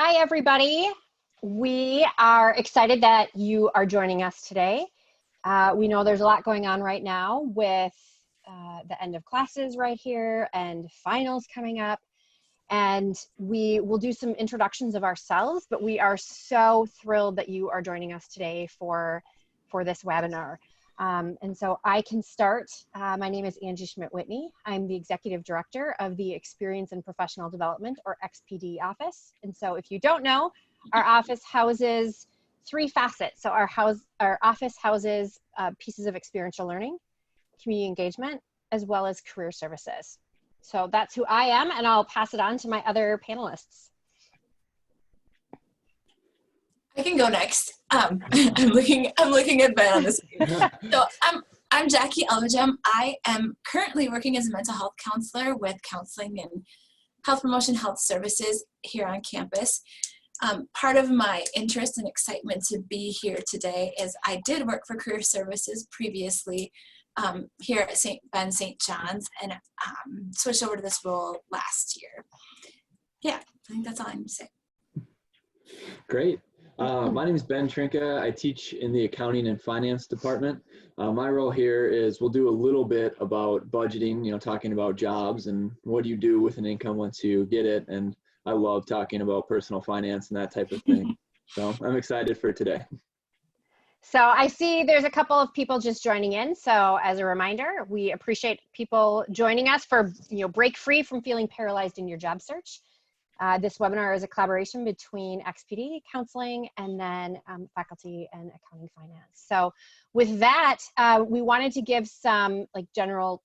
Hi, everybody. We are excited that you are joining us today. We know there's a lot going on right now with the end of classes right here and finals coming up. And we will do some introductions of ourselves, but we are so thrilled that you are joining us today for this webinar. And so I can start. My name is Angie Schmidt-Whitney. I'm the Executive Director of the Experience and Professional Development, or XPD office. And so if you don't know, our office houses three facets. So our office houses pieces of experiential learning, community engagement, as well as career services. So that's who I am, and I'll pass it on to my other panelists. I can go next. I'm looking at Ben on the screen. So I'm Jackie Elvejam. I am currently working as a mental health counselor with counseling and health promotion health services here on campus. Part of my interest and excitement to be here today is I did work for career services previously here at Ben St. John's, and switched over to this role last year. Yeah, I think that's all I need to say. Great. My name is Ben Trinka. I teach in the accounting and finance department. My role here is we'll do a little bit about budgeting, talking about jobs and what do you do with an income once you get it. And I love talking about personal finance and that type of thing. So I'm excited for today. So I see there's a couple of people just joining in. So as a reminder, we appreciate people joining us for, break free from feeling paralyzed in your job search. This webinar is a collaboration between XPD counseling and then faculty and accounting finance. So with that, we wanted to give some general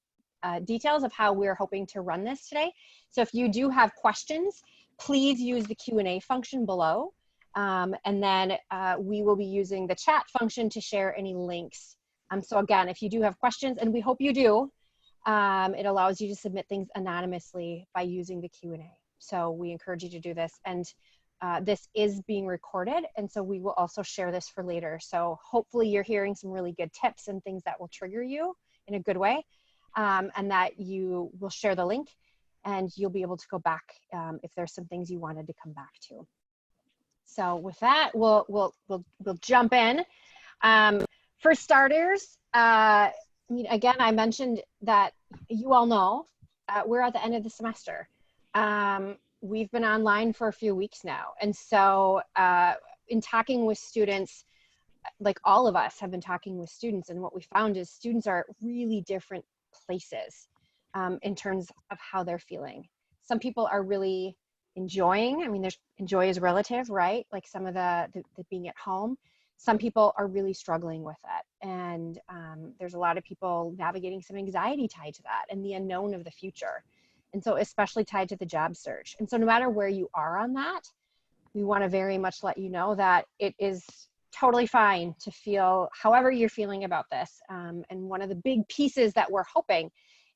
details of how we're hoping to run this today. So if you do have questions, please use the Q&A function below. And then we will be using the chat function to share any links. So again, if you do have questions, and we hope you do, it allows you to submit things anonymously by using the Q&A. So we encourage you to do this, and this is being recorded, and so we will also share this for later. So hopefully you're hearing some really good tips and things that will trigger you in a good way, and that you will share the link, and you'll be able to go back if there's some things you wanted to come back to. So with that, we'll jump in. For starters, again, I mentioned that you all know we're at the end of the semester. We've been online for a few weeks now. And so in talking with students, like all of us have been talking with students, and what we found is students are at really different places in terms of how they're feeling. Some people are really enjoying, enjoy is relative, right? Like some of the being at home. Some people are really struggling with it. And there's a lot of people navigating some anxiety tied to that and the unknown of the future. And so especially tied to the job search. And so no matter where you are on that, we want to very much let you know that it is totally fine to feel however you're feeling about this. And one of the big pieces that we're hoping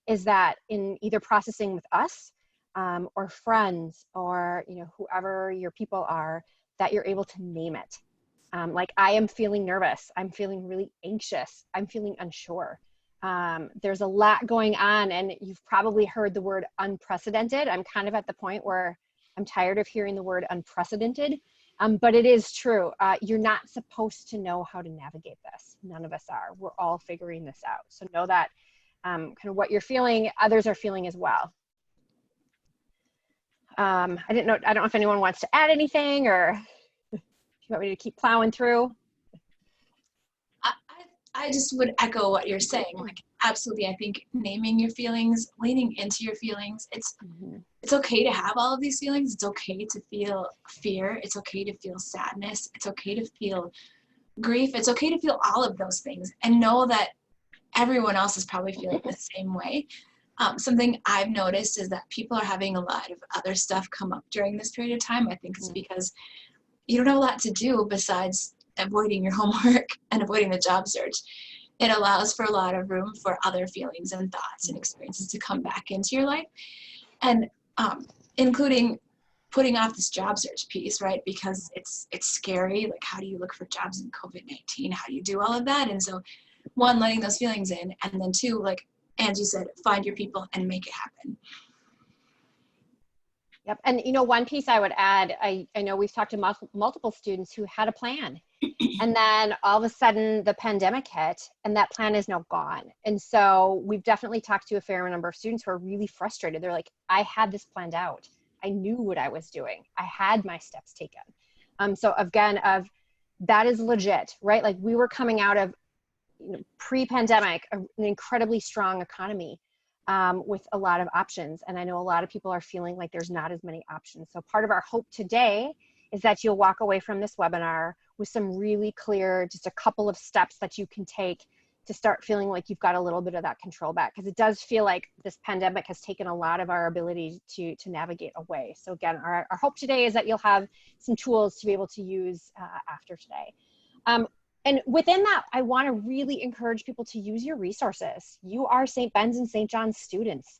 is that in either processing with us or friends or whoever your people are, that you're able to name it. Like I am feeling nervous. I'm feeling really anxious. I'm feeling unsure. There's a lot going on, and you've probably heard the word unprecedented. I'm kind of at the point where I'm tired of hearing the word unprecedented, but it is true. You're not supposed to know how to navigate this. None of us are. We're all figuring this out. So know that kind of what you're feeling, others are feeling as well. I don't know if anyone wants to add anything, or if you want me to keep plowing through. I just would echo what you're saying. Like, absolutely, I think naming your feelings, leaning into your feelings, it's okay to have all of these feelings. It's okay to feel fear. It's okay to feel sadness. It's okay to feel grief. It's okay to feel all of those things, and know that everyone else is probably feeling the same way. Something I've noticed is that people are having a lot of other stuff come up during this period of time. I think it's because you don't have a lot to do besides avoiding your homework and avoiding the job search. It allows for a lot of room for other feelings and thoughts and experiences to come back into your life, and including putting off this job search piece, right? Because it's scary. Like, how do you look for jobs in COVID-19? How do you do all of that? And so, one, letting those feelings in, and then two, like Angie said, find your people and make it happen. Yep. And you know, one piece I would add, I know we've talked to multiple students who had a plan, and then all of a sudden the pandemic hit and that plan is now gone. And so we've definitely talked to a fair number of students who are really frustrated. They're like, I had this planned out. I knew what I was doing. I had my steps taken. So again, that is legit, right? Like we were coming out of, you know, pre-pandemic, an incredibly strong economy. With a lot of options. And I know a lot of people are feeling like there's not as many options. So part of our hope today is that you'll walk away from this webinar with some really clear, just a couple of steps that you can take to start feeling like you've got a little bit of that control back. Because it does feel like this pandemic has taken a lot of our ability to navigate away. So again, our hope today is that you'll have some tools to be able to use after today. And within that, I want to really encourage people to use your resources. You are St. Ben's and St. John's students.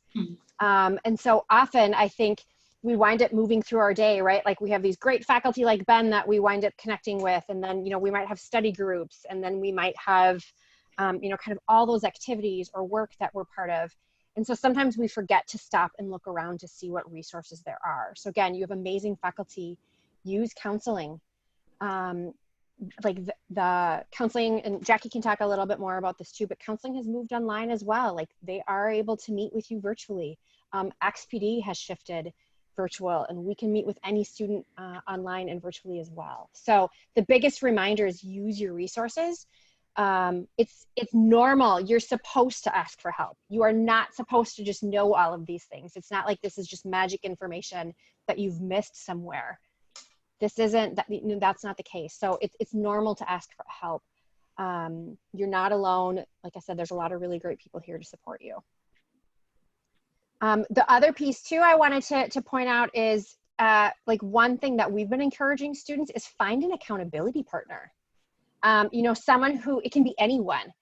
And so often I think we wind up moving through our day, right? Like we have these great faculty like Ben that we wind up connecting with. And then, you know, we might have study groups, and then we might have, you know, kind of all those activities or work that we're part of. And so sometimes we forget to stop and look around to see what resources there are. So again, you have amazing faculty. Use counseling. Like the counseling, and Jackie can talk a little bit more about this too, but counseling has moved online as well. Like they are able to meet with you virtually. XPD has shifted virtual, and we can meet with any student online and virtually as well. So the biggest reminder is use your resources. It's normal. You're supposed to ask for help. You are not supposed to just know all of these things. It's not like this is just magic information that you've missed somewhere. This isn't that, you know, that's not the case. So it's normal to ask for help. You're not alone. Like I said, there's a lot of really great people here to support you. The other piece too I wanted to point out is like one thing that we've been encouraging students is find an accountability partner. You know, someone who, it can be anyone.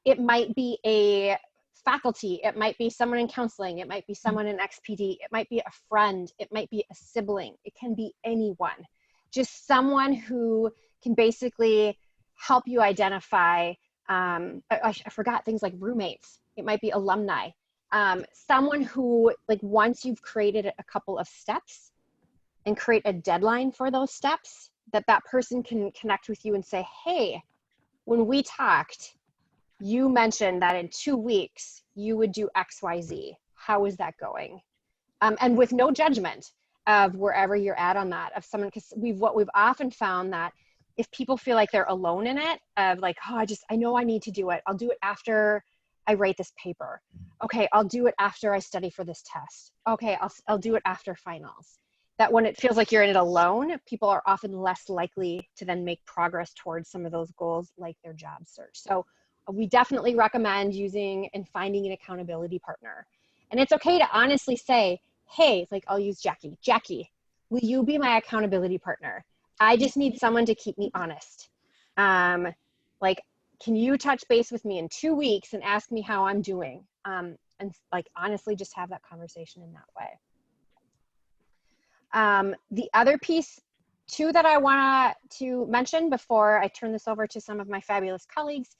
It might be a faculty, it might be someone in counseling, it might be someone in XPD, it might be a friend, it might be a sibling, it can be anyone. Just someone who can basically help you identify, I forgot things like roommates, it might be alumni. Someone who, like, once you've created a couple of steps and create a deadline for those steps, that person can connect with you and say, hey, when we talked, you mentioned that in 2 weeks you would do XYZ. How is that going? And with no judgment of wherever you're at on that, of someone, because what we've often found that if people feel like they're alone in it, of like, oh, I know I need to do it. I'll do it after I write this paper. Okay, I'll do it after I study for this test. Okay, I'll do it after finals. That when it feels like you're in it alone, people are often less likely to then make progress towards some of those goals, like their job search. So we definitely recommend using and finding an accountability partner. And it's okay to honestly say, hey, like I'll use Jackie. Jackie, will you be my accountability partner? I just need someone to keep me honest. Like, can you touch base with me in 2 weeks and ask me how I'm doing? And like, honestly, just have that conversation in that way. The other piece too that I want to mention before I turn this over to some of my fabulous colleagues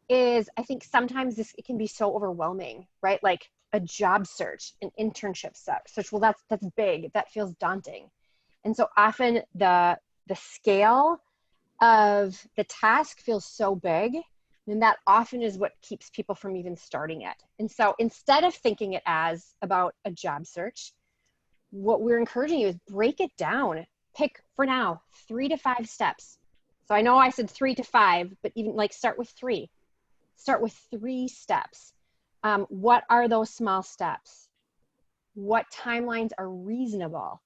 is I think sometimes it can be so overwhelming, right? Like a job search, an internship search. Well, that's big. That feels daunting. And so often the scale of the task feels so big, and that often is what keeps people from even starting it. And so instead of thinking it as about a job search, what we're encouraging you is break it down. Pick, for now, 3 to 5 steps. So I know I said 3 to 5, but even like start with 3. Start with 3 steps. What are those small steps? What timelines are reasonable?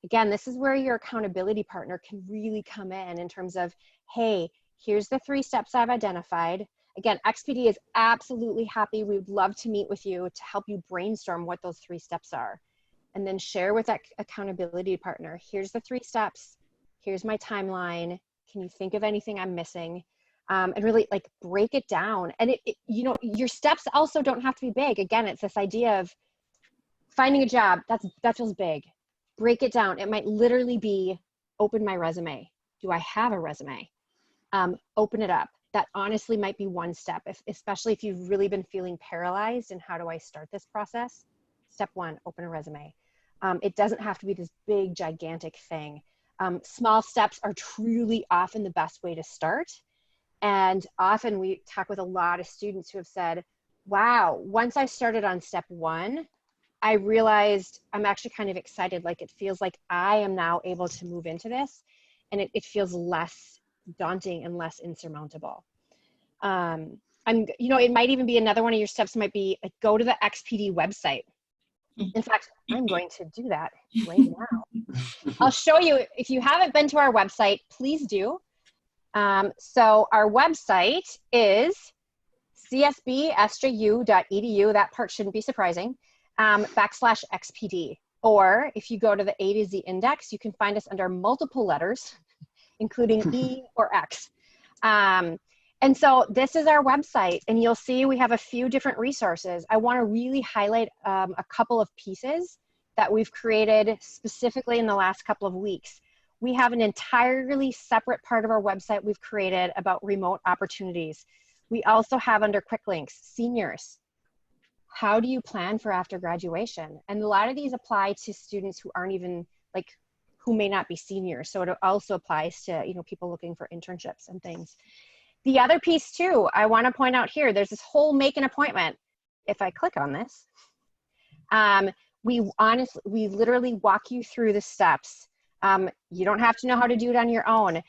Again, this is where your accountability partner can really come in terms of, hey, here's the 3 steps I've identified. Again, XPD is absolutely happy. We would love to meet with you to help you brainstorm what those 3 steps are. And then share with that accountability partner, here's the 3 steps. Here's my timeline. Can you think of anything I'm missing? And really like break it down. And you know, your steps also don't have to be big. Again, it's this idea of finding a job. That feels big. Break it down. It might literally be open my resume. Do I have a resume? Open it up. That honestly might be 1 step, especially if you've really been feeling paralyzed and how do I start this process? Step 1, open a resume. It doesn't have to be this big, gigantic thing. Small steps are truly often the best way to start. And often we talk with a lot of students who have said, wow, once I started on step 1, I realized I'm actually kind of excited. Like it feels like I am now able to move into this, and it feels less daunting and less insurmountable. It might even be another one of your steps might be go to the XPD website. In fact, I'm going to do that right now. I'll show you. If you haven't been to our website, please do. So our website is csbsju.edu. That part shouldn't be surprising. /XPD. Or if you go to the A to Z index, you can find us under multiple letters, including E or X. And so this is our website, and you'll see we have a few different resources. I want to really highlight a couple of pieces that we've created specifically in the last couple of weeks. We have an entirely separate part of our website we've created about remote opportunities. We also have under quick links, seniors. How do you plan for after graduation? And a lot of these apply to students who aren't even who may not be seniors. So it also applies to, people looking for internships and things. The other piece too, I want to point out here, there's this whole make an appointment. If I click on this, we literally walk you through the steps. You don't have to know how to do it on your own.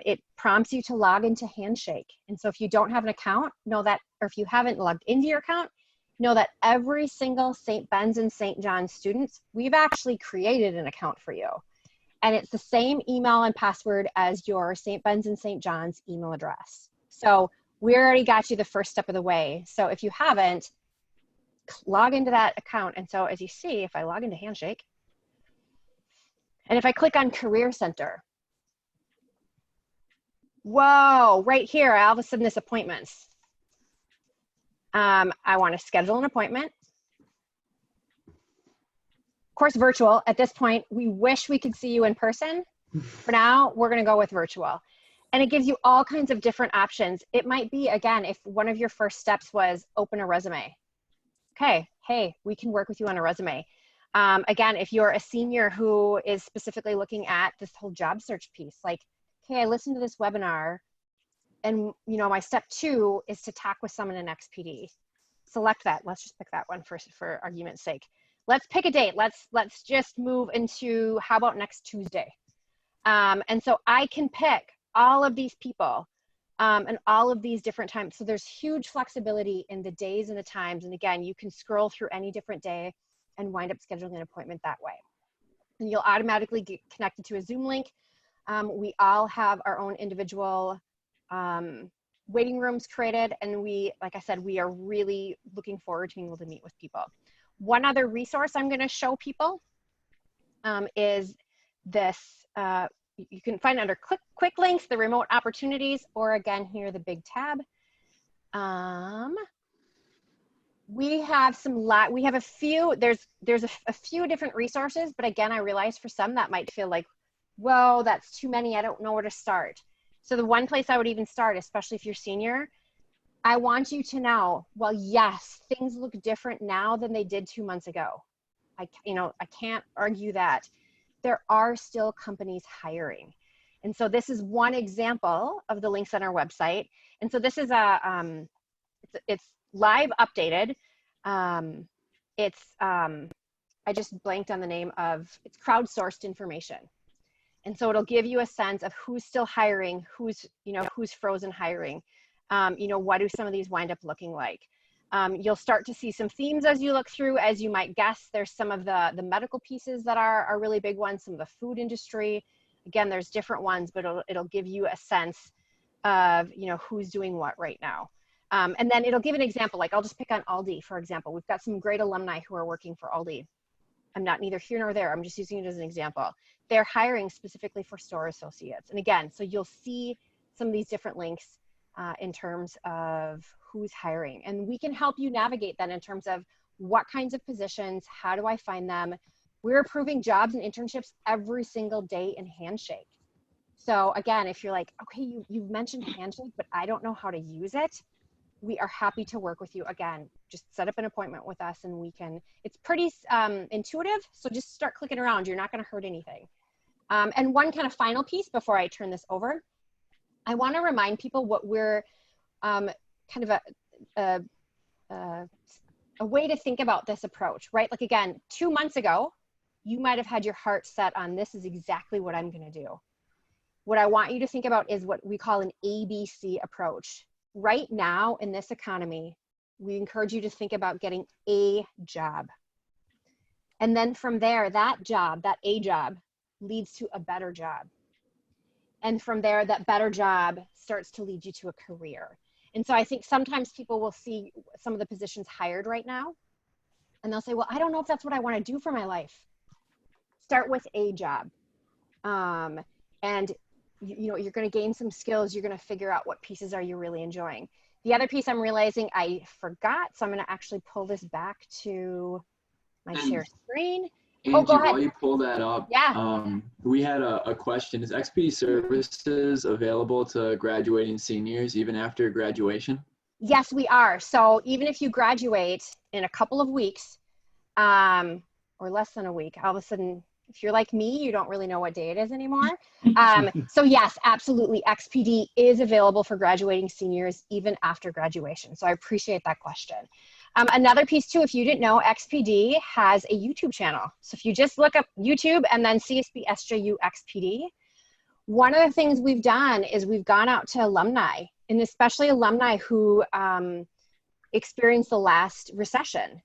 It prompts you to log into Handshake. And so if you don't have an account, know that, or if you haven't logged into your account, know that every single St. Ben's and St. John's students, we've actually created an account for you. And it's the same email and password as your St. Ben's and St. John's email address. So we already got you the first step of the way. So if you haven't, log into that account. And so as you see, if I log into Handshake, and if I click on Career Center, whoa, right here, all of a sudden this appointments. I want to schedule an appointment. Of course, virtual. At this point, we wish we could see you in person. For now, we're going to go with virtual. And it gives you all kinds of different options. It might be, again, if one of your first steps was open a resume. Okay, hey, we can work with you on a resume. Again, if you're a senior who is specifically looking at this whole job search piece, like, okay, I listened to this webinar, and my step 2 is to talk with someone in XPD. Select that. Let's just pick that one for argument's sake. Let's pick a date. Let's just move into, how about next Tuesday? And so I can pick all of these people and all of these different times. So there's huge flexibility in the days and the times. And again, you can scroll through any different day and wind up scheduling an appointment that way. And you'll automatically get connected to a Zoom link. We all have our own individual waiting rooms created. And like I said, we are really looking forward to being able to meet with people. One other resource I'm going to show people is this. You can find under quick links, the remote opportunities, or again, here, the big tab. We have a few, there's a few different resources, but again, I realize for some that might feel like, whoa, that's too many. I don't know where to start. So the one place I would even start, especially if you're senior, I want you to know, well, yes, things look different now than they did 2 months ago. I can't argue that. There are still companies hiring. And so this is one example of the links on our website. And so this is it's live updated. I just blanked on the name of, it's crowdsourced information. And so it'll give you a sense of who's still hiring, who's frozen hiring. What do some of these wind up looking like? You'll start to see some themes as you look through. As you might guess, there's some of the medical pieces that are really big ones, some of the food industry. Again, there's different ones, but it'll give you a sense of, who's doing what right now. And then it'll give an example, like I'll just pick on Aldi, for example. We've got some great alumni who are working for Aldi. I'm not neither here nor there. I'm just using it as an example. They're hiring specifically for store associates. And again, so you'll see some of these different links in terms of who's hiring. And we can help you navigate that in terms of what kinds of positions, how do I find them? We're approving jobs and internships every single day in Handshake. So again, if you're like, okay, you've mentioned Handshake, but I don't know how to use it. we are happy to work with you. Again, just set up an appointment with us and we can, it's pretty intuitive. So just start clicking around. You're not going to hurt anything. And one kind of final piece before I turn this over, I want to remind people what we're kind of a way to think about this approach, right? Like again, 2 months ago, you might have had your heart set on this is exactly what I'm going to do. What I want you to think about is what we call an ABC approach. Right now in this economy, we encourage you to think about getting a job. And then from there, that job, that A job, leads to a better job. And from there, that better job starts to lead you to a career. And so I think sometimes people will see some of the positions hired right now, and they'll say, well, I don't know if that's what I want to do for my life. Start with a job. And you know, you're going to gain some skills. You're going to figure out what pieces are you really enjoying. The other piece I'm realizing I forgot, so I'm going to actually pull this back to my share screen. Angie, oh, go ahead. While you pull that up, yeah. We had a question. Is XPD services available to graduating seniors even after graduation? Yes, we are. So even if you graduate in a couple of weeks, or less than a week, all of a sudden, if you're like me, you don't really know what day it is anymore. So yes, absolutely. XPD is available for graduating seniors even after graduation. So I appreciate that question. Another piece too, if you didn't know, XPD has a YouTube channel. So if you just look up YouTube and then CSB SJU XPD, one of the things we've done is we've gone out to alumni, and especially alumni who experienced the last recession.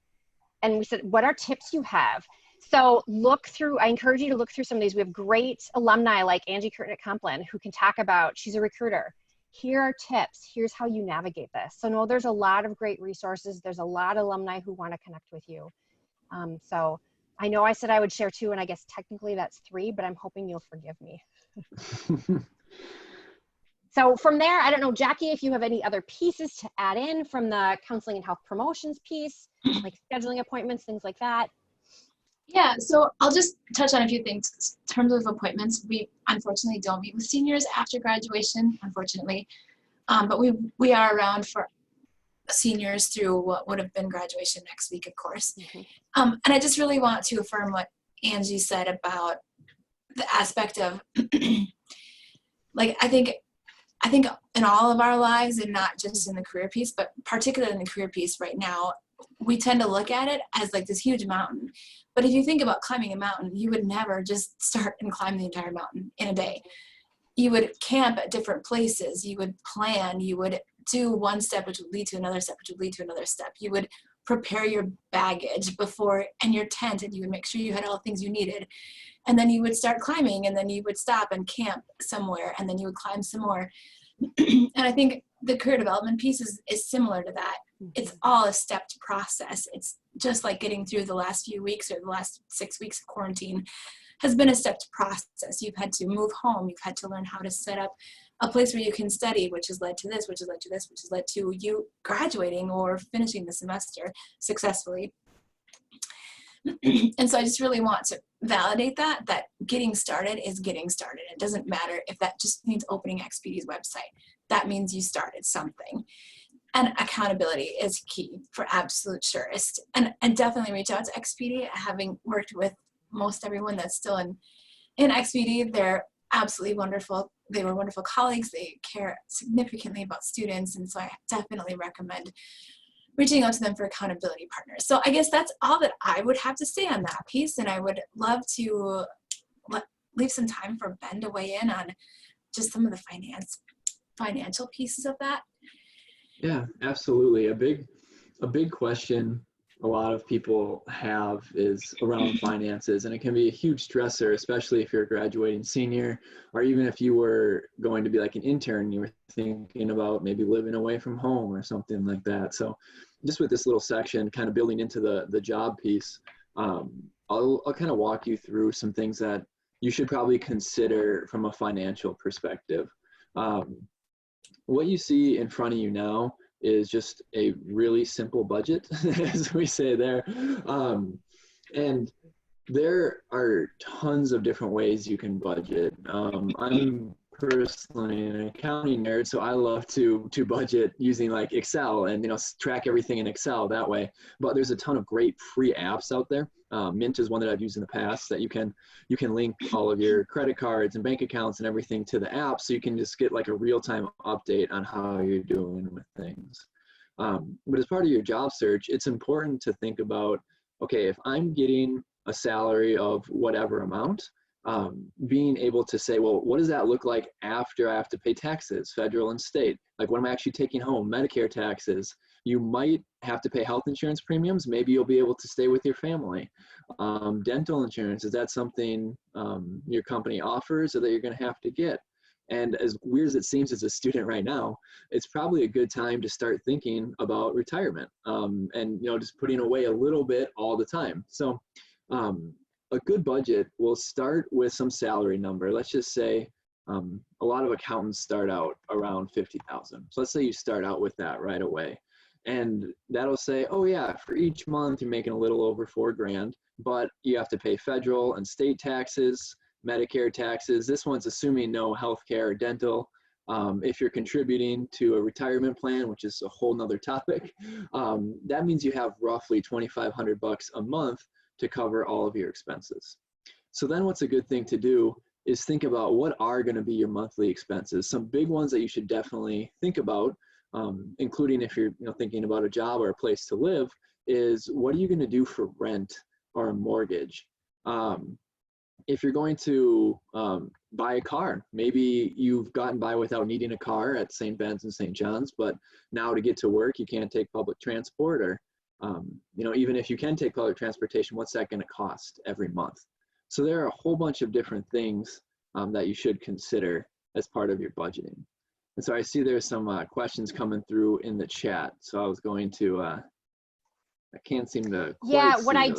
And we said, what are tips you have? So look through, I encourage you to look through some of these. We have great alumni like Angie Curtin at Complin who can talk about, she's a recruiter. Here are tips. Here's how you navigate this. So no, there's a lot of great resources. There's a lot of alumni who want to connect with you. So I know I said I would share 2, and I guess technically that's 3, but I'm hoping you'll forgive me. So from there, I don't know, Jackie, if you have any other pieces to add in from the counseling and health promotions piece, like scheduling appointments, things like that. Yeah, so I'll just touch on a few things. In terms of appointments, we unfortunately don't meet with seniors after graduation, unfortunately. But we are around for seniors through what would have been graduation next week, of course. And I just really want to affirm what Angie said about the aspect of, like, I think in all of our lives, and not just in the career piece, but particularly in the career piece right now, we tend to look at it as like this huge mountain. But if you think about climbing a mountain, you would never just start and climb the entire mountain in a day. You would camp at different places. You would plan. You would do one step, which would lead to another step, which would lead to another step. You would prepare your baggage before and your tent, and you would make sure you had all the things you needed. And then you would start climbing, and then you would stop and camp somewhere, and then you would climb some more. And I think the career development piece is similar to that. It's all a stepped process. It's just like getting through the last few weeks or the last 6 weeks of quarantine has been a stepped process. You've had to move home. You've had to learn how to set up a place where you can study, which has led to this, which has led to this, which has led to you graduating or finishing the semester successfully. And so I just really want to validate that getting started is getting started. It doesn't matter if that just means opening XPD's website. That means you started something. And accountability is key for absolute surest. And definitely reach out to XPD. Having worked with most everyone that's still in XPD, they're absolutely wonderful. They were wonderful colleagues. They care significantly about students. And so I definitely recommend reaching out to them for accountability partners. So I guess that's all that I would have to say on that piece. And I would love to leave some time for Ben to weigh in on just some of the financial pieces of that. Yeah, absolutely. A big question a lot of people have is around finances, and it can be a huge stressor, especially if you're a graduating senior, or even if you were going to be like an intern, you were thinking about maybe living away from home or something like that. So just with this little section, kind of building into the job piece, I'll kind of walk you through some things that you should probably consider from a financial perspective. What you see in front of you now is just a really simple budget, as we say there. And there are tons of different ways you can budget. I'm personally an accounting nerd, so I love to budget using like Excel and track everything in Excel that way. But there's a ton of great free apps out there. Mint is one that I've used in the past that you can link all of your credit cards and bank accounts and everything to the app, so you can just get like a real-time update on how you're doing with things. But as part of your job search, it's important to think about, okay, if I'm getting a salary of whatever amount, being able to say, well, what does that look like after I have to pay taxes, federal and state? Like, what am I actually taking home? Medicare taxes. You might have to pay health insurance premiums. Maybe you'll be able to stay with your family. Dental insurance, is that something your company offers or that you're going to have to get? And as weird as it seems as a student right now, it's probably a good time to start thinking about retirement and just putting away a little bit all the time. So a good budget will start with some salary number. Let's just say a lot of accountants start out around 50,000. So let's say you start out with that right away. And that'll say, oh yeah, for each month you're making a little over $4,000, but you have to pay federal and state taxes, Medicare taxes. This one's assuming no healthcare or dental. If you're contributing to a retirement plan, which is a whole nother topic, that means you have roughly $2,500 a month to cover all of your expenses. So then what's a good thing to do is think about what are going to be your monthly expenses. Some big ones that you should definitely think about, including if you're thinking about a job or a place to live, is what are you going to do for rent or a mortgage? If you're going to buy a car, maybe you've gotten by without needing a car at St. Ben's and St. John's, but now to get to work, you can't take public transport, or even if you can take public transportation, what's that going to cost every month? So there are a whole bunch of different things that you should consider as part of your budgeting. And so I see there's some questions coming through in the chat. So I was going to, I can't seem to quite see what I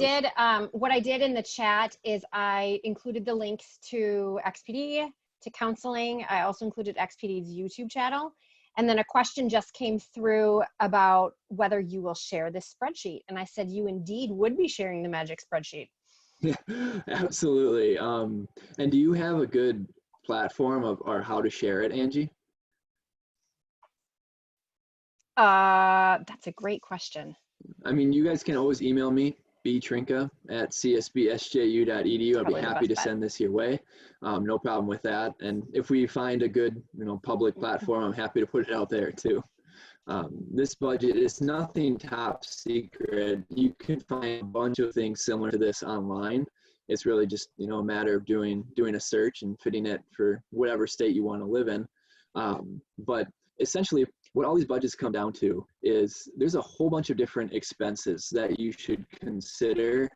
did in the chat is I included the links to XPD, to counseling. I also included XPD's YouTube channel. And then a question just came through about whether you will share this spreadsheet. And I said, you indeed would be sharing the magic spreadsheet. Yeah, absolutely. And do you have a good platform or how to share it, Angie? That's a great question. I mean, you guys can always email me, btrinka@csbsju.edu. I'd be happy to send this your way. No problem with that. And if we find a good, public platform, I'm happy to put it out there too. This budget is nothing top secret. You can find a bunch of things similar to this online. It's really just, a matter of doing a search and fitting it for whatever state you want to live in. But essentially, what all these budgets come down to is there's a whole bunch of different expenses that you should consider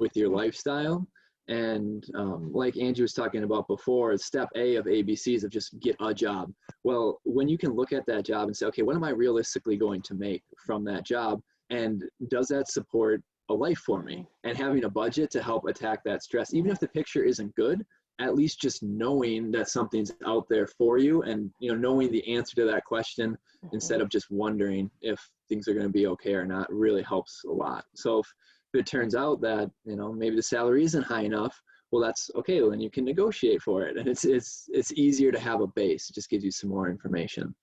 with your lifestyle. And like Angie was talking about before, step A of ABCs of just get a job. Well, when you can look at that job and say, okay, what am I realistically going to make from that job? And does that support a life for me? And having a budget to help attack that stress, even if the picture isn't good, at least just knowing that something's out there for you and knowing the answer to that question instead of just wondering if things are going to be okay or not really helps a lot. So if it turns out that maybe the salary isn't high enough, well, that's okay. Well, then you can negotiate for it, and it's easier to have a base. It just gives you some more information.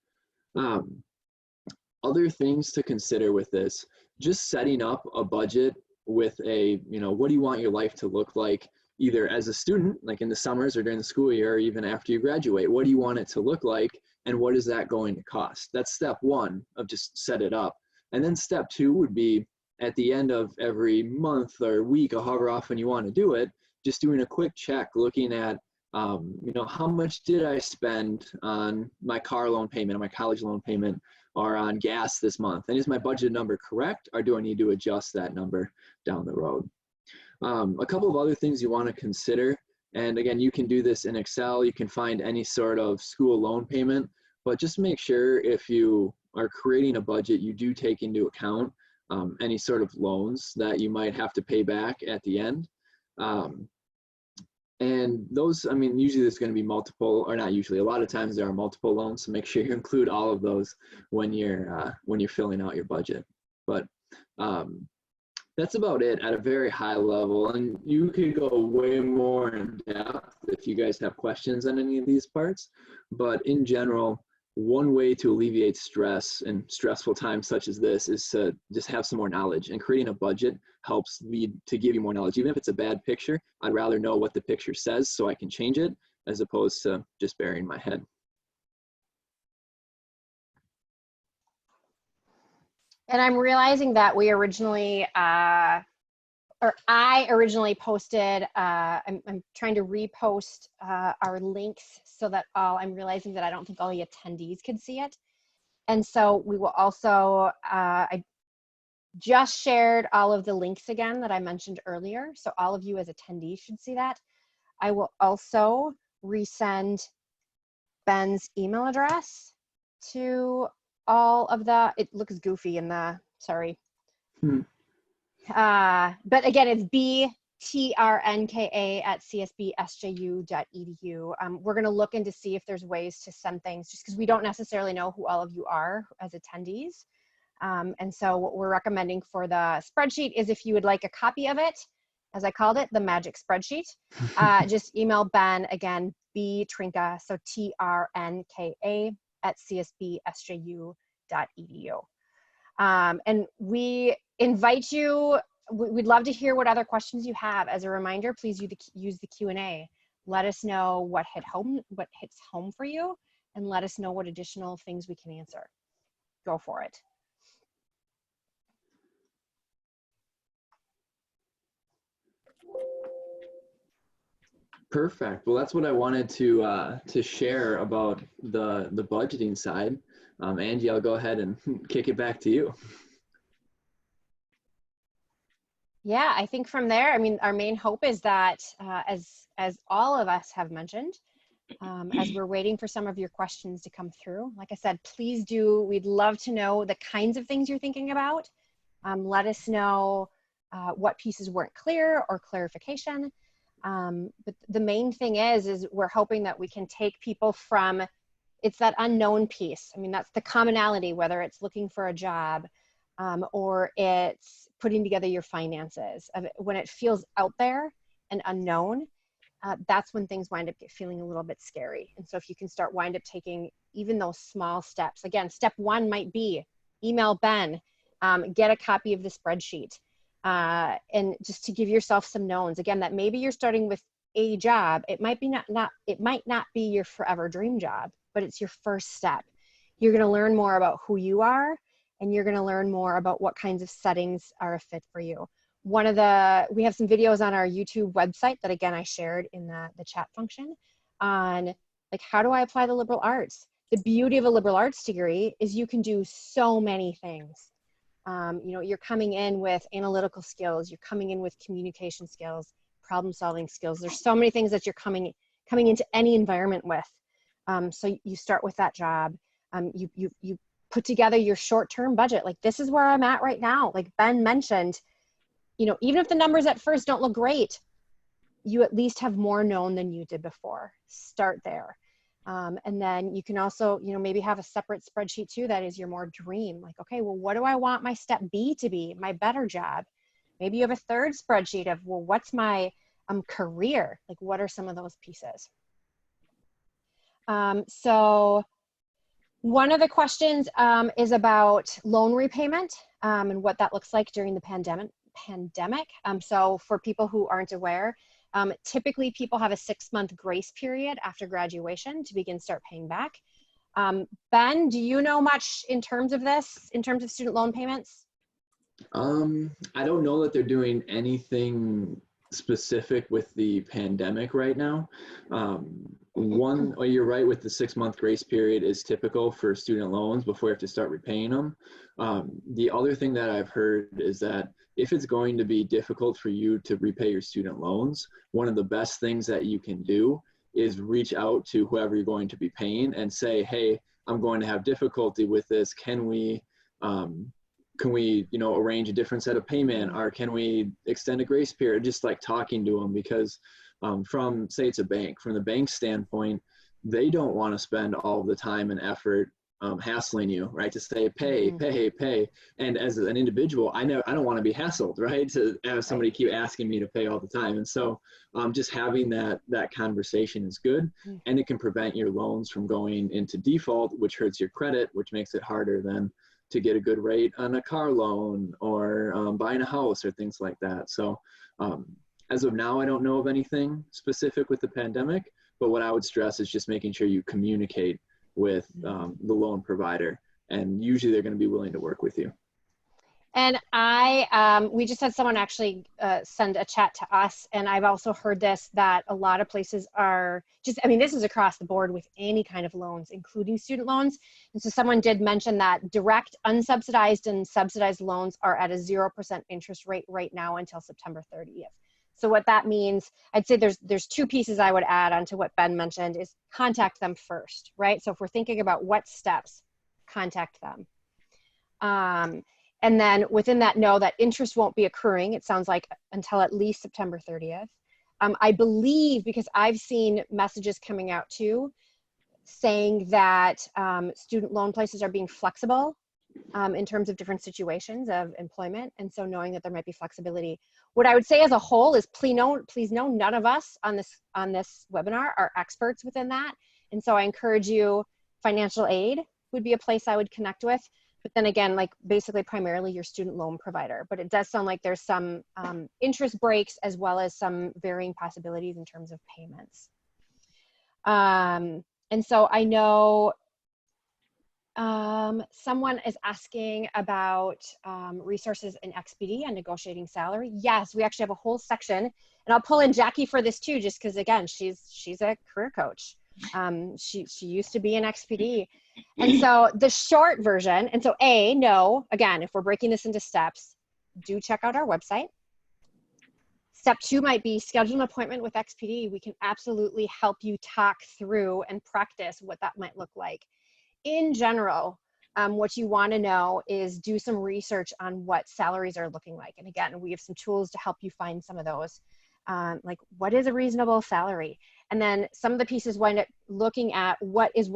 Other things to consider with this: just setting up a budget with a what do you want your life to look like, either as a student, like in the summers or during the school year, or even after you graduate. What do you want it to look like, and what is that going to cost? That's step one of just set it up. And then step two would be at the end of every month or week, or however often you want to do it, just doing a quick check, looking at, how much did I spend on my car loan payment, or my college loan payment, or on gas this month? And is my budget number correct, or do I need to adjust that number down the road? A couple of other things you want to consider, and again, you can do this in Excel. You can find any sort of school loan payment, but just make sure if you are creating a budget, you do take into account any sort of loans that you might have to pay back at the end. And those, usually there's going to be multiple, or not usually, a lot of times there are multiple loans, so make sure you include all of those when you're filling out your budget. But That's about it at a very high level. And you could go way more in depth if you guys have questions on any of these parts. But in general, one way to alleviate stress in stressful times such as this is to just have some more knowledge, and creating a budget helps lead to give you more knowledge. Even if it's a bad picture, I'd rather know what the picture says so I can change it as opposed to just burying my head. And I'm realizing that we originally, or I originally posted, I'm trying to repost our links so that I'm realizing that I don't think all the attendees could see it. And so we will also, I just shared all of the links again that I mentioned earlier. So all of you as attendees should see that. I will also resend Ben's email address to all of the, it looks goofy in the, sorry. But again, it's btrnka@csbsju.edu. We're going to look into see if there's ways to send things, just because we don't necessarily know who all of you are as attendees. And so what we're recommending for the spreadsheet is, if you would like a copy of it, as I called it, the magic spreadsheet, just email Ben, again, btrinka, so trnka@csbsju.edu. And we invite you, we'd love to hear what other questions you have. As a reminder, please use the Q&A. Let us know what hits home for you, and let us know what additional things we can answer. Go for it. Perfect. Well, that's what I wanted to share about the budgeting side. Angie, I'll go ahead and kick it back to you. Yeah, I think from there, I mean, our main hope is that, as all of us have mentioned, as we're waiting for some of your questions to come through, like I said, please do. We'd love to know the kinds of things you're thinking about. Let us know what pieces weren't clear or clarification. But the main thing is we're hoping that we can take people from, it's that unknown piece. I mean, that's the commonality, whether it's looking for a job or it's putting together your finances. When it feels out there and unknown, that's when things wind up feeling a little bit scary. And so if you can wind up taking even those small steps. Again, step one might be email Ben, get a copy of the spreadsheet. And just to give yourself some knowns, again, that maybe you're starting with a job. It might be it might not be your forever dream job, but it's your first step. You're going to learn more about who you are, and you're going to learn more about what kinds of settings are a fit for you. We have some videos on our YouTube website that, again, I shared in the chat function on, like, how do I apply the liberal arts? The beauty of a liberal arts degree is you can do so many things. You know, you're coming in with analytical skills, you're coming in with communication skills, problem solving skills. There's so many things that you're coming into any environment with. So you start with that job. You put together your short-term budget. Like, this is where I'm at right now. Like Ben mentioned, you know, even if the numbers at first don't look great, you at least have more known than you did before. Start there. And then you can also, you know, maybe have a separate spreadsheet too that is your more dream. Like, okay, well, what do I want my step B to be, my better job? Maybe you have a third spreadsheet of, well, what's my career? Like, what are some of those pieces? So one of the questions is about loan repayment and what that looks like during the pandemic. So for people who aren't aware, typically people have a 6-month grace period after graduation to start paying back. Ben, do you know much in terms of this, in terms of student loan payments? I don't know that they're doing anything specific with the pandemic right now. You're right, with the 6-month grace period is typical for student loans before you have to start repaying them. The other thing that I've heard is that if it's going to be difficult for you to repay your student loans, one of the best things that you can do is reach out to whoever you're going to be paying and say, hey, I'm going to have difficulty with this. Can we, you know, arrange a different set of payment, or can we extend a grace period? Just like talking to them, because from, say it's a bank, from the bank standpoint, they don't want to spend all the time and effort hassling you, right? To say, pay, pay, pay. And as an individual, I don't want to be hassled, right? To have somebody keep asking me to pay all the time. And so just having that conversation is good. And it can prevent your loans from going into default, which hurts your credit, which makes it harder then to get a good rate on a car loan or buying a house or things like that. So as of now, I don't know of anything specific with the pandemic, but what I would stress is just making sure you communicate with the loan provider, and usually they're going to be willing to work with you. And we just had someone actually send a chat to us, and I've also heard this, that a lot of places are just, I mean, this is across the board with any kind of loans, including student loans. And so someone did mention that direct, unsubsidized, and subsidized loans are at a 0% interest rate right now until September 30th. So what that means, I'd say there's two pieces I would add on to what Ben mentioned, is contact them first, right? So if we're thinking about what steps, contact them. And then within that, know that interest won't be accruing, it sounds like, until at least September 30th. I believe, because I've seen messages coming out too, saying that student loan places are being flexible in terms of different situations of employment. And so knowing that there might be flexibility. What I would say as a whole is please know none of us on this webinar are experts within that. And so I encourage you, financial aid would be a place I would connect with. But then again, like basically primarily your student loan provider. But it does sound like there's some interest breaks as well as some varying possibilities in terms of payments. And so I know someone is asking about resources in XPD and negotiating salary. Yes, we actually have a whole section, and I'll pull in Jackie for this too, just because again, she's a career coach. She used to be an XPD. And so the short version, and so again, if we're breaking this into steps, do check out our website. Step 2 might be schedule an appointment with XPD. We can absolutely help you talk through and practice what that might look like. In general, what you want to know is do some research on what salaries are looking like. And again, we have some tools to help you find some of those. Like what is a reasonable salary? And then some of the pieces wind up looking at what is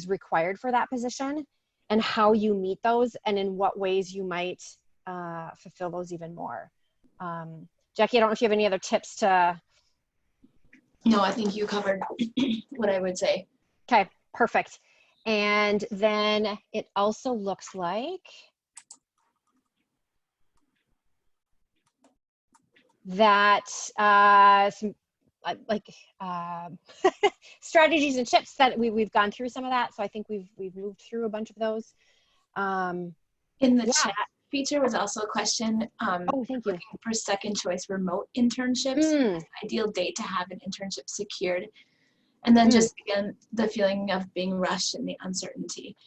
required for that position and how you meet those and in what ways you might fulfill those even more. Jackie, I don't know if you have any other tips to. No, I think you covered what I would say. Okay, perfect. And then it also looks like that some strategies and tips that we've gone through some of that. So I think we've moved through a bunch of those. In the chat feature was also a question. Oh, thank you. Looking for second choice remote internships, ideal date to have an internship secured. And then just again, the feeling of being rushed and the uncertainty.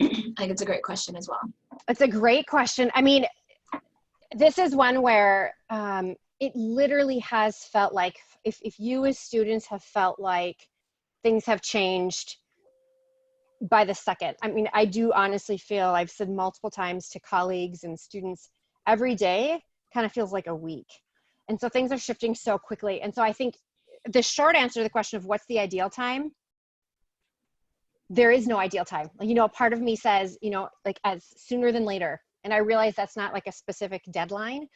I think it's a great question as well. It's a great question. I mean, this is one where it literally has felt like if you as students have felt like things have changed by the second. I mean, I do honestly feel, I've said multiple times to colleagues and students, every day kind of feels like a week. And so things are shifting so quickly. And so I think the short answer to the question of what's the ideal time, there is no ideal time. You know, part of me says, you know, like as sooner than later. And I realize that's not like a specific deadline.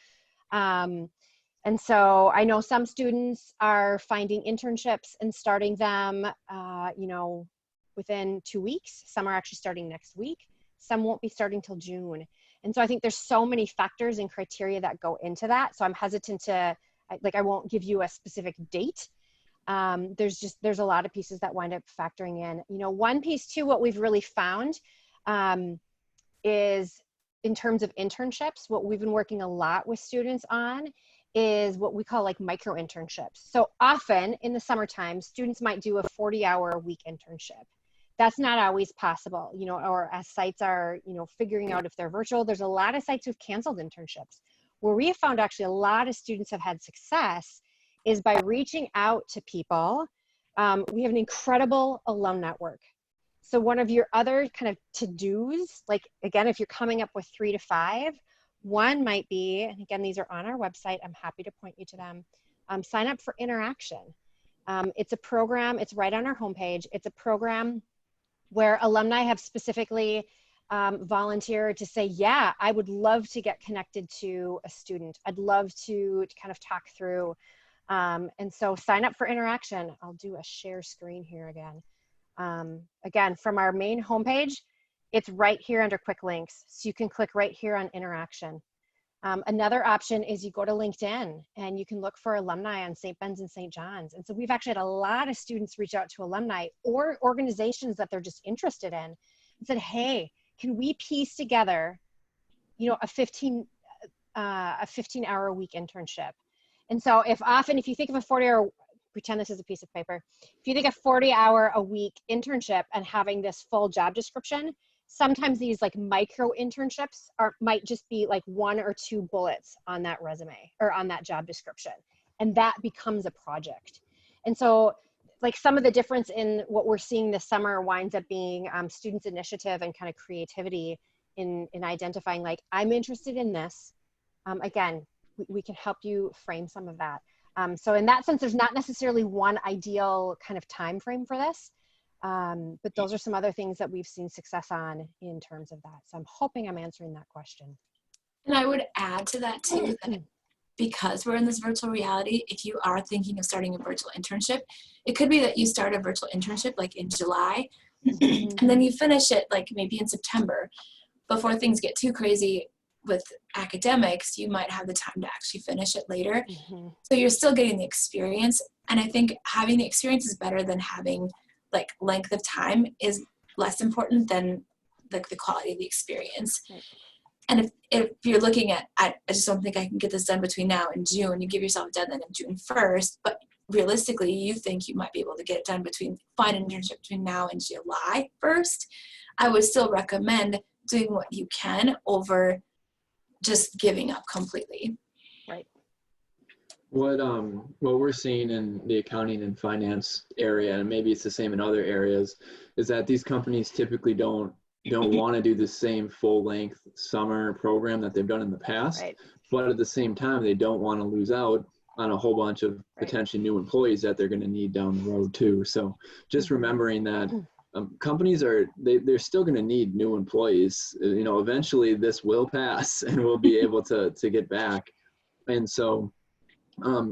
And so I know some students are finding internships and starting them, you know, within 2 weeks. Some are actually starting next week. Some won't be starting till June. And so I think there's so many factors and criteria that go into that. So I'm hesitant to, I won't give you a specific date. There's a lot of pieces that wind up factoring in. You know, one piece too, what we've really found is in terms of internships, what we've been working a lot with students on is what we call like micro internships. So often in the summertime, students might do a 40-hour a week internship. That's not always possible, you know, or as sites are, you know, figuring out if they're virtual. There's a lot of sites who've canceled internships. Where we have found actually a lot of students have had success is by reaching out to people. We have an incredible alum network. So one of your other kind of to-dos, like again, if you're coming up with 3 to 5, one might be, and again, these are on our website, I'm happy to point you to them, sign up for Interaction. It's a program, it's right on our homepage. It's a program where alumni have specifically volunteered to say, yeah, I would love to get connected to a student. I'd love to kind of talk through. And so sign up for interaction. I'll do a share screen here again. Again, from our main homepage, it's right here under quick links. So you can click right here on interaction. Another option is you go to LinkedIn and you can look for alumni on St. Ben's and St. John's. And so we've actually had a lot of students reach out to alumni or organizations that they're just interested in and said, hey, can we piece together, you know, a 15-hour a week internship? And so if you think of a 40-hour, pretend this is a piece of paper. If you think a 40-hour a week internship and having this full job description, sometimes these like micro internships might just be like 1 or 2 bullets on that resume or on that job description. And that becomes a project. And so like some of the difference in what we're seeing this summer winds up being students' initiative and kind of creativity in identifying like, I'm interested in this. Again, we can help you frame some of that. So in that sense, there's not necessarily one ideal kind of time frame for this. But those are some other things that we've seen success on in terms of that. So I'm hoping I'm answering that question. And I would add to that too, that because we're in this virtual reality, if you are thinking of starting a virtual internship, it could be that you start a virtual internship like in July, and then you finish it like maybe in September. Before things get too crazy with academics, you might have the time to actually finish it later. So you're still getting the experience. And I think having the experience is better than having like length of time is less important than like the quality of the experience. Right. And if you're looking at, I just don't think I can get this done between now and June, you give yourself a deadline of June 1st, but realistically you think you might be able to get it done find an internship between now and July 1st, I would still recommend doing what you can over just giving up completely. Right. What we're seeing in the accounting and finance area, and maybe it's the same in other areas, is that these companies typically don't want to do the same full-length summer program that they've done in the past. Right. But at the same time, they don't want to lose out on a whole bunch of potentially new employees that they're going to need down the road too. So just remembering that companies they're still going to need new employees. You know, eventually this will pass and we'll be able to get back. And so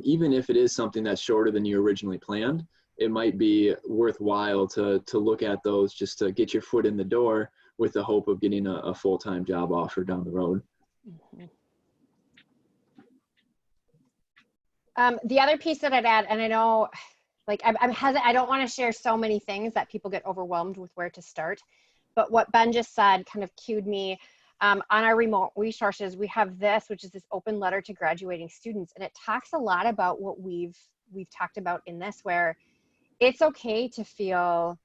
even if it is something that's shorter than you originally planned, it might be worthwhile to look at those just to get your foot in the door with the hope of getting a full-time job offer down the road. The other piece that I'd add, and I know like I'm hesitant, I don't want to share so many things that people get overwhelmed with where to start, but what Ben just said kind of cued me. On our remote resources, we have this, which is this open letter to graduating students. And it talks a lot about what we've talked about in this, where it's okay to feel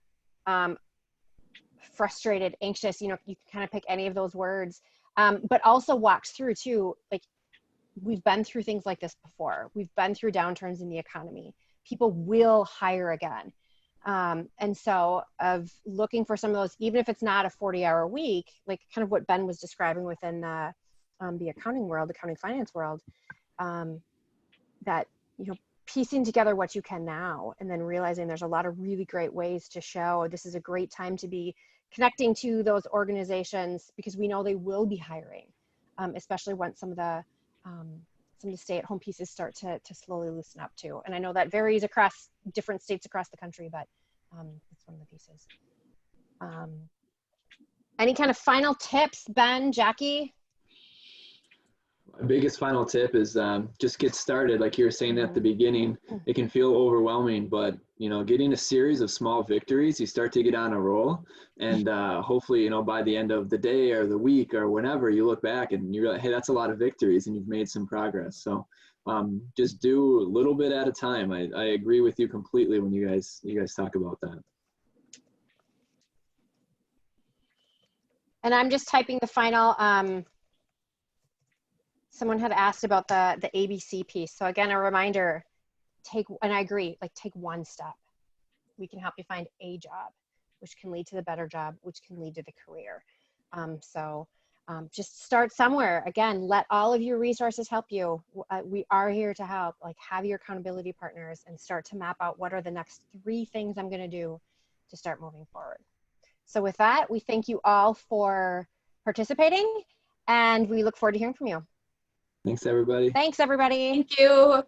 frustrated, anxious, you know, you can kind of pick any of those words, but also walks through too, like we've been through things like this before. We've been through downturns in the economy. People will hire again. And so of looking for some of those, even if it's not a 40-hour week, like kind of what Ben was describing within the accounting world, the accounting finance world, that, you know, piecing together what you can now and then realizing there's a lot of really great ways to show this is a great time to be connecting to those organizations because we know they will be hiring, especially once some of the stay-at-home pieces start to slowly loosen up too. And I know that varies across different states across the country, but it's one of the pieces. Any kind of final tips, Ben, Jackie? My biggest final tip is just get started. Like you were saying at the beginning, it can feel overwhelming, but you know, getting a series of small victories, you start to get on a roll, and hopefully, you know, by the end of the day or the week or whenever, you look back and you're like, hey, that's a lot of victories, and you've made some progress. So just do a little bit at a time. I agree with you completely when you guys talk about that. And I'm just typing the final. Someone had asked about the ABC piece. So again, a reminder, and I agree, like take one step. We can help you find a job, which can lead to the better job, which can lead to the career. Just start somewhere. Again, let all of your resources help you. We are here to help, like have your accountability partners and start to map out what are the next 3 things I'm gonna do to start moving forward. So with that, we thank you all for participating, and we look forward to hearing from you. Thanks, everybody. Thanks, everybody. Thank you.